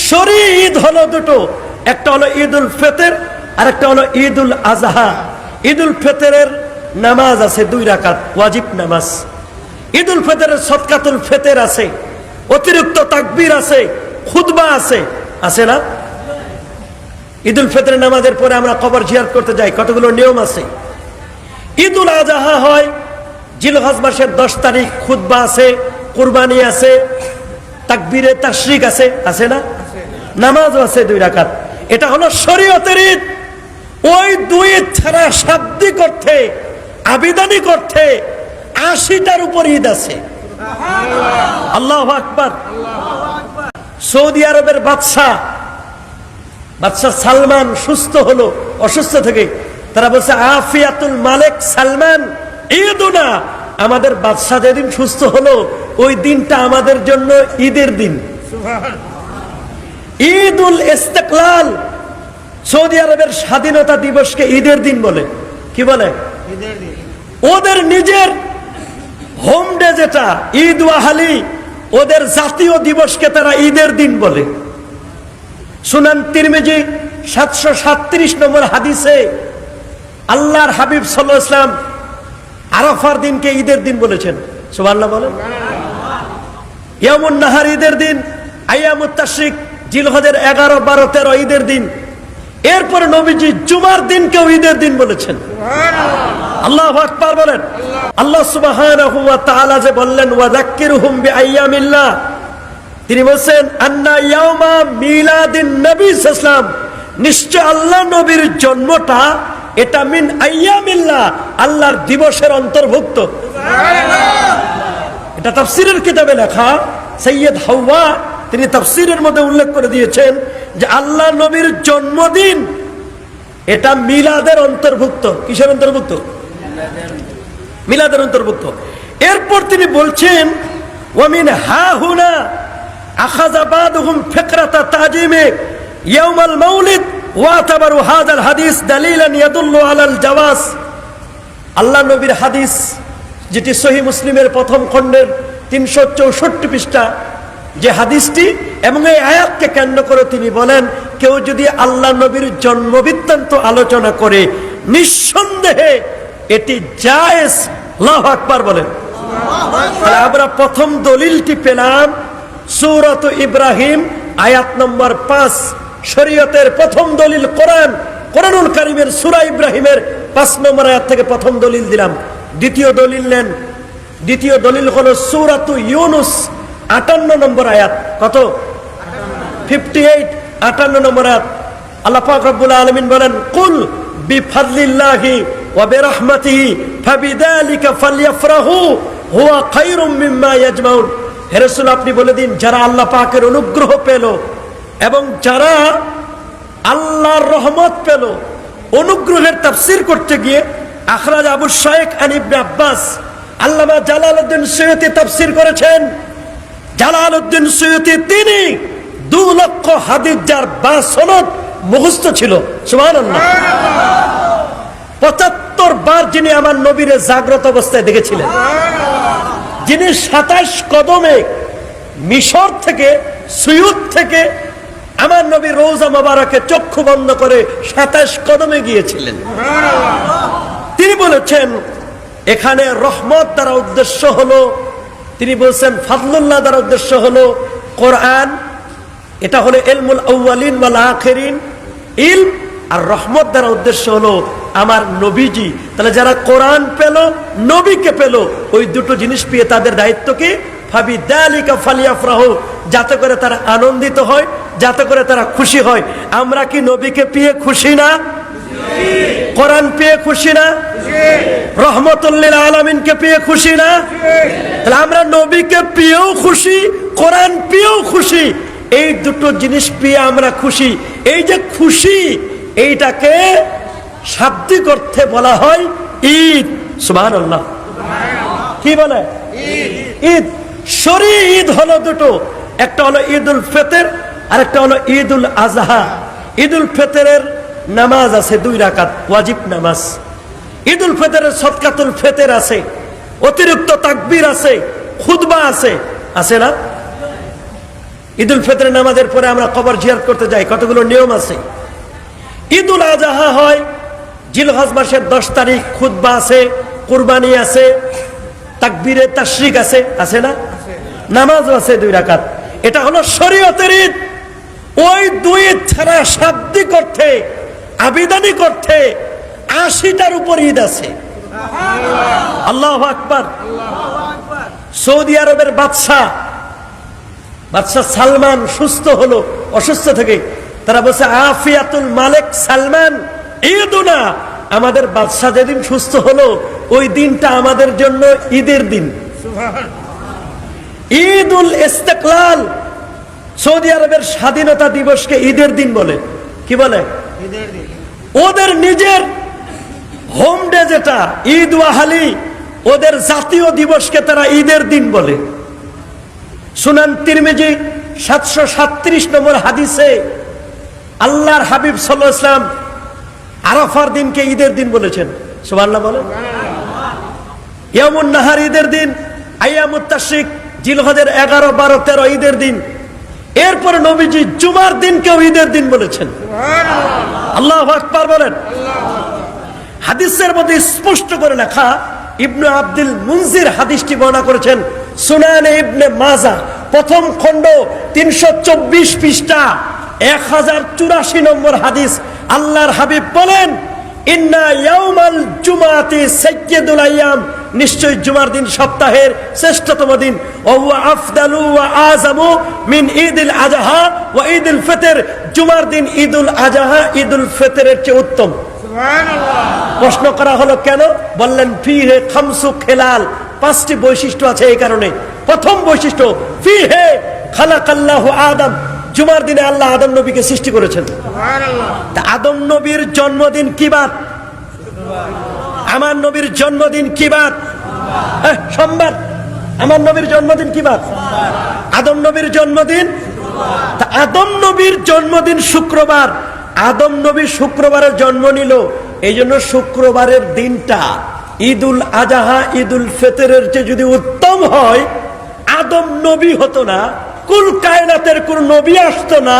শরঈ ঈদ হলো দুটো, একটা হলো ঈদুল ফিতর আর একটা হলো ঈদুল আজহা। ঈদুল ফিতরের নামাজ আছে 2 রাকাত ওয়াজিব নামাজ। ঈদুল ফিতরের সদকাতুল ফিতর আছে, অতিরিক্ত তাকবীর আছে, খুতবা আছে, আছে না? ঈদুল ফিতরের নামাজের পরে আমরা কবর জিয়ারত করতে যাই, কতগুলো নিয়ম আছে। ঈদুল আজহা হয় জিলহজ মাসের 10 তারিখ, খুতবা আছে, কুরবানি আছে, তাকবীরে তাশরিক আছে, আছে না? নামাজও আছে 2 রাকাত। এটা হলো শরীয়তের ঈদ। ওই 2 ঈদ ছাড়া শাব্দিক অর্থে, আবিধানিক অর্থে 80টার উপর ঈদ আছে। আল্লাহু আকবার। সৌদি আরবের বাদশা সালমান সুস্থ হলো অসুস্থ থেকে, তারা বলছে আফিয়াতুল মালিক সালমান ঈদুনা, আমাদের বাদশা যেদিন সুস্থ হলো ওই দিনটা আমাদের জন্য ঈদের দিন। ঈদুল ইস্তিকলাল, সৌদি আরবের স্বাধীনতা দিবসকে ঈদের দিন বলে। কি বলে? ওদের নিজের হোম ডে যেটা ঈদ ওয়াহালি, ওদের জাতীয় দিবসকে তারা ঈদের দিন বলে। সুনান তিরমিজি 737 নম্বর হাদিসে আল্লাহর হাবিব সাল্লাল্লাহু আলাইহি ওয়াসাল্লাম আরাফার দিনকে ঈদের দিন বলেছেন। সুবহানাল্লাহ বলেন। ইয়ামুন নাহার ঈদের দিন, আইয়ামুত তাশরিক জিলহজের 11, 12, 13 ঈদের দিন। এরপরে নবীজি জুমার দিনকেও ঈদের দিন বলেছেন। আল্লাহু আকবার বলেন। আল্লাহ সুবহানাহু ওয়া তাআলা যে বললেন ওয়াযাক্কিরহুম বিআইয়ামিল্লাহ, তিনি বলেন আন্না ইয়াউমা মিলাদিন নবী সাল্লাল্লাহু আলাইহি ওয়াসাল্লাম, নিশ্চয় আল্লাহ নবীর জন্মটা এটা মিন আইয়ামিল্লাহ, আল্লাহর দিবসের অন্তর্ভুক্ত। এটা তাফসীরের কিতাবে লেখা। সৈয়দ হাওয়া তিনি তাফসীরের মধ্যে উল্লেখ করে দিয়েছেন যে আল্লাহ নবীর জন্মদিন এটা মিলাদের অন্তর্ভুক্ত। কিসের অন্তর্ভুক্ত? মিলাদের অন্তর্ভুক্ত। এরপর তিনি বলছেন ওয়ামিন হাহুনা আখাযা বাদুহুম ফিকরাতা তাজিমে ইয়াউমাল মাউলিদ ওয়াতাবারু হাযাল হাদিস দালিলান ইয়াদুল্লু আলাল জাওয়াজ। আল্লাহ নবীর হাদিস যেটি সহিহ মুসলিমের প্রথম খণ্ডের 364 পৃষ্ঠা যে হাদিসটি, এবং এই আয়াতকে কেন্দ্র করে তিনি বলেন কেউ যদি আল্লাহ নবীর জন্মবৃত্তান্ত আলোচনা করে নিঃসন্দেহে এটি জায়েজ। আল্লাহু আকবার বলেন। আমরা প্রথম দলিলটি পেলাম সূরাত ইব্রাহিম আয়াত নম্বর 5। শরীয়তের প্রথম দলিল কোরআনুল কারীমের সূরা ইব্রাহিমের 5 নম্বর আয়াত থেকে প্রথম দলিল দিলাম। দ্বিতীয় দলিল নেন। দ্বিতীয় দলিল হলো সূরাত ইউনুস 58 নম্বর আয়াত। কত? 58, 58 নম্বর আয়াত। আল্লাহ পাক রব্বুল আলামিন বলেন কুল বিফাদলিল্লাহি ওয়া বিরহমাতিহি ফাবিযালিকা ফালইফরাহু হুয়া খায়রুম মিম্মা ইয়াজমাউন। হে রাসূল, আপনি বলে দিন যারা আল্লাহ পাকের অনুগ্রহ পেল এবং যারা আল্লাহর রহমত পেল। অনুগ্রহের তাফসীর করতে গিয়ে আখরাজ আবু শাইখ আন ইবনে আব্বাস, আল্লামা জালালউদ্দিন সুয়ুতী তাফসীর করেছেন। জালালউদ্দিন সুয়ুতী তিনি 2 লক্ষ হাদিস যার সনদ মুখস্থ ছিল। সুবহানাল্লাহ। 75 বার যিনি আমার নবীর জাগ্রত অবস্থায় দেখেছিলেন, যিনি 27 কদমে মিশর থেকে সুয়ুত থেকে আমার নবী রওজা মোবারকে চক্ষু বন্ধ করে 27 কদমে গিয়েছিলেন। তিনি বলেছেন এখানে রহমত দ্বারা উদ্দেশ্য হলো, তিনি বলছেন ফাদলুল্লাহ দ্বারা উদ্দেশ্য হলো কোরআন। এটা হলো ইলমুল আউয়ালিন ওয়াল আখিরিন ইলম, আর রহমত দ্বারা উদ্দেশ্য হলো আমার নবীজি। তাহলে যারা কোরআন পেল, নবীকে পেল, ওই দুটো জিনিস পেয়ে তাদের দায়িত্ব কি? ফাবিযালিকা ফালইফরাহু, যাতে করে তারা আনন্দিত হয়, যাতে করে তারা খুশি হয়। আমরা কি নবীকে পেয়ে খুশি না? কোরআন পেয়ে খুশি না? রহমতুল লিল আলামিনকে পেয়ে খুশি না? তাহলে আমরা নবীকে পেয়েও খুশি, কোরআন পেয়েও খুশি। এই দুটো জিনিস পেয়ে আমরা খুশি। এই যে খুশি, এইটাকে শাব্দিক অর্থে বলা হয় ঈদ। সুবহানাল্লাহ। কি বলে? ঈদ। শরঈ ঈদ হলো দুটো, একটা হলো ঈদুল ফিতর আর একটা হলো ঈদুল আজহা। ঈদুল ফিতরের নামাজ আছে 2 রাকাত ওয়াজিব নামাজ। ঈদুল ফিতরের সদকাতুল ফিতর আছে, অতিরিক্ত তাকবীর আছে, খুতবা আছে, আছে না? ঈদুল ফিতরের নামাজের পরে আমরা কবর জিয়ারত করতে যাই, কতগুলো নিয়ম আছে। ঈদুল আজহা হয় জিলহজ মাসের 10 তারিখ, খুতবা আছে, কুরবানি আছে, তাকবীরে তাশরিক আছে, আছে না? নামাজও আছে 2 রাকাত। এটা হলো শরীয়তের ঈদ। ওই 2 ঈদ ছাড়া শাব্দিক অর্থে, আবিধানিক অর্থে 80টার উপর ঈদ আছে। আল্লাহু আকবার। সৌদি আরবের বাদশা সালমান সুস্থ হলো অসুস্থ থেকে, তারা বলছে আফিয়াতুল মালিক সালমান ঈদুনা, আমাদের বাদশা যেদিন সুস্থ হলো ওই দিনটা আমাদের জন্য ঈদের দিন। ঈদুল ইস্তিকলাল, সৌদি আরবের স্বাধীনতা দিবসকে ঈদের দিন বলে। কি বলে? ঈদের দিন। ওদের নিজের হোম ডে যেটা ঈদ ওয়াহালি, ওদের জাতীয় দিবসকে তারা ঈদের দিন বলে। সুনান তিরমিজি 737 নম্বর হাদিসে আল্লাহর হাবিব সাল্লাল্লাহু আলাইহি ওয়াসাল্লাম আরাফার দিনকে ঈদের দিন বলেছেন। সুবহানাল্লাহ বলেন। ইয়ামুন নাহার ঈদের দিন, আইয়ামুত তাশরিক জিলহজের 11, 12, 13 ঈদের দিন। এরপরে নবীজি জুমার দিনকেও ঈদের দিন বলেছেন। আল্লাহু আকবার বলেন। হাদিসের মধ্যে স্পষ্ট করে লেখা, ইবনে আব্দুল মুনজির হাদিসটি বর্ণনা করেছেন সুনানে ইবনে মাজাহ প্রথম খণ্ড 324 পৃষ্ঠা 1084 নম্বর হাদিস। আল্লাহর হাবিব বলেন, ইন্না ইয়াউমাল জুমাতি সাইয়্যিদুল আইয়াম, নিশ্চয় জুমার দিন সপ্তাহের শ্রেষ্ঠতম দিন। ওয়া হুয়া আফদালু ওয়া আযামু মিন ঈদুল আজহা ওয়া ঈদুল ফিতর, জুমার দিন ঈদুল আজহা ঈদুল ফিতরের চেয়ে উত্তম। সুবহানাল্লাহ। প্রশ্ন করা হলো কেন? বললেন ফিহে খামসু খিলাল, 5টি বৈশিষ্ট্য আছে এই কারণে। প্রথম বৈশিষ্ট্য ফিহে খালাকাল্লাহু আদম, জুমার দিনে আল্লাহ আদম নবীকে সৃষ্টি করেছেন। সুবহানাল্লাহ। তা আদম নবীর জন্মদিন কি বার? আমার নবীর জন্মদিন কি বার? সোমবার। আমার নবীর জন্মদিন কি বার? আদম নবীর জন্মদিন। তা আদম নবীর জন্মদিন শুক্রবার। আদম নবী শুক্রবারে জন্ম নিল, এই জন্য শুক্রবারের দিনটা ঈদুল আজহা ঈদুল ফিতরের চেয়ে যদি উত্তম হয়, আদম নবী হতো না, কুল কায়নাতের কোন নবী আসতো না,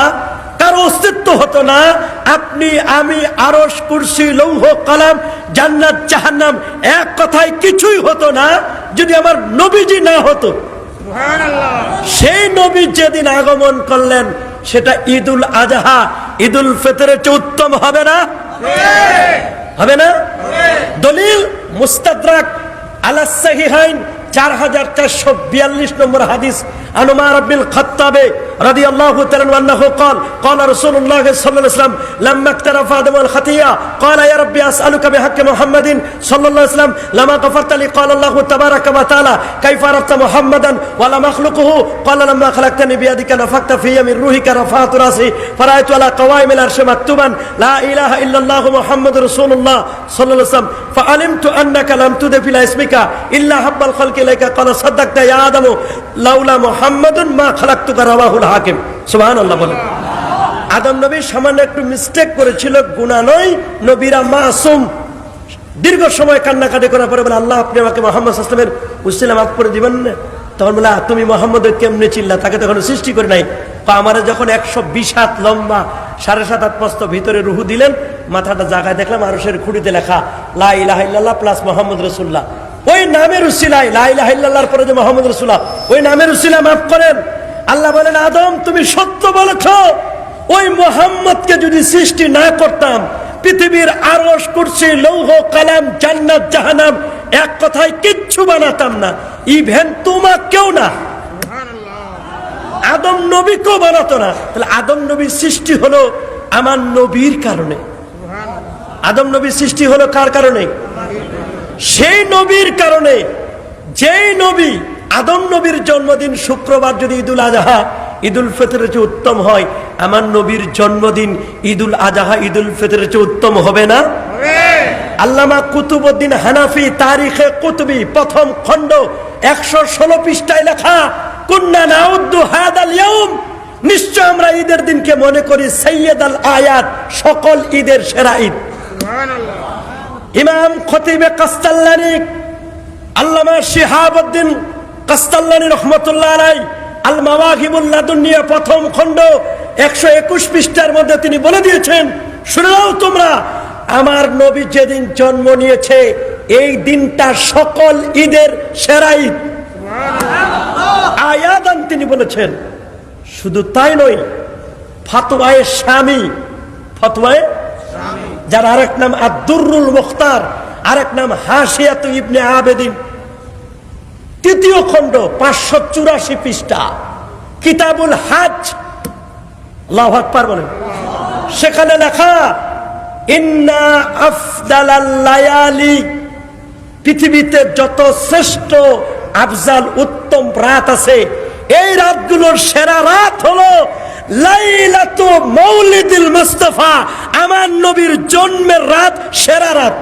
কারো অস্তিত্ব হতো না। আপনি আমি, আরশ, কুরসি, লৌহ, কলম, জান্নাত, জাহান্নাম, এক কথায় কিছুই হতো না যদি আমার নবীজি না হতো। সুবহানাল্লাহ। সেই নবী যেদিন আগমন করলেন সেটা ঈদুল আজহা ঈদুল ফিতরের চেয়ে উত্তম হবে না? হবে না? দলিল মুস্তাদরাক আলা সাহিহাইন 4442 নম্বর হাদিস। আন উমর ইবনে খাত্তাব রাদিয়াল্লাহু তাআলা আনহু قال قال رسول الله صلى الله عليه وسلم لما اقترف آدم الخطيئة قال يا ربي أسألك بحق محمد صلى الله عليه وسلم لما غفرت لي قال الله تبارك وتعالى كيف عرفت محمدا ولم أخلقه قال لما خلقتني بيدك نفخت في من روحك رفعت رأسي فرأيت على قوائم العرش مكتوبا لا إله إلا الله محمد رسول الله صلى الله عليه وسلم فعلمت أنك لم تضف إلى اسمك إلا حب الخلق إليك قال صدقت يا آدم لولا محمد ما خلقتك رواه الحاكم। সুবহানাল্লাহ বলেন। আদম নবী সামান্য একটু মিস্টেক করেছিল, গুনাহ নয়, নবীরা মাসুম। দীর্ঘ সময় কান্নাকাটি করার পরে বলে, আল্লাহ আপনি আমাকে মুহাম্মদ সাল্লাল্লাহু আলাইহি ওয়াসাল্লামের উসিলা মাফ করে দিবেন না? তখন বলে, তুমি মুহাম্মদের কেমনে চিল্লা, তাকে তখন সৃষ্টি করে নাই। আমারে যখন 120 হাত লম্বা 7.5 হাত প্রস্থ ভিতরে রুহু দিলেন, মাথাটা জায়গায় দেখলাম আরশের খুঁটিতে লেখা লা ইলাহা ইল্লাল্লাহ প্লাস মুহাম্মদ রাসূলুল্লাহ। ওই নামের উসিলায় লা ইলাহা ইল্লাল্লাহর পরে যে মুহাম্মদ রাসূলুল্লাহ, ওই নামের উসিলা মাফ করেন। আল্লাহ বলেন, আদম তুমি সত্য বলেছ, ওই মুহাম্মদকে যদি সৃষ্টি না করতাম পৃথিবীর আরশ, কুরসি, লৌহ, কলম, জান্নাত, জাহান্নাম এক কথায় কিচ্ছু বানাতাম না, ইভেন তোমাকেও না, আদম নবীকেও বানাতো না। তাহলে আদম নবীর সৃষ্টি হলো আমার নবীর কারণে। আদম নবীর সৃষ্টি হলো কার কারণে? সেই নবীর কারণে। যেই নবী, আদম নবীর জন্মদিন শুক্রবার যদি ঈদুল আজহা ঈদুল ফিতরের চেয়ে উত্তম হয়, আমার নবীর জন্মদিন ঈদুল আজহা ঈদুল ফিতরের চেয়ে উত্তম হবে না? আল্লামা কুতুবউদ্দিন হানাফি তারিখে কুতুবি প্রথম খণ্ড 116 পৃষ্ঠায় লেখা, কুন্না নাউদ্দু হাদাল ইয়াউম, নিশ্চয় আমরা ঈদের দিনকে মনে করি সাইয়্যিদাল আয়াত, সকল ঈদের সেরা ঈদ। সুবহানাল্লাহ। ইমাম খতিবে কাস্তাল্লানী, আল্লামা শিহাবউদ্দিন কাস্তাল্লানী রহমাতুল্লাহ আলাইহি আল মাওয়াহিবুল লাদুনিয়া প্রথম খণ্ড 121 পৃষ্ঠার মধ্যে তিনি বলে দিয়েছেন, শুনে নাও তোমরা, আমার নবী যেদিন জন্ম নিয়েছে এই দিনটা সকল ঈদের সেরা ঈদ। আয়াদান তিনি বলেছেন। শুধু তাই নয়, ফতোয়ায়ে শামী, ফতোয়ায়ে যার আরেক নাম আদ-দুররুল মুখতার, আরেক নাম হাশিয়াতু ইবনে আবেদিন, তৃতীয় খণ্ড 584 পৃষ্ঠা, কিতাবুল হজ, আল্লাহু আকবার বলেন। সেখানে লেখা, ইন্না আফদালাল লায়ালি, পৃথিবীতে যত শ্রেষ্ঠ আফজাল উত্তম রাত আছে, এই রাতগুলোর সেরা রাত হলো লাইলাতু মাউলিদিল মুস্তাফা, আমার নবীর জন্মের রাত সেরা রাত।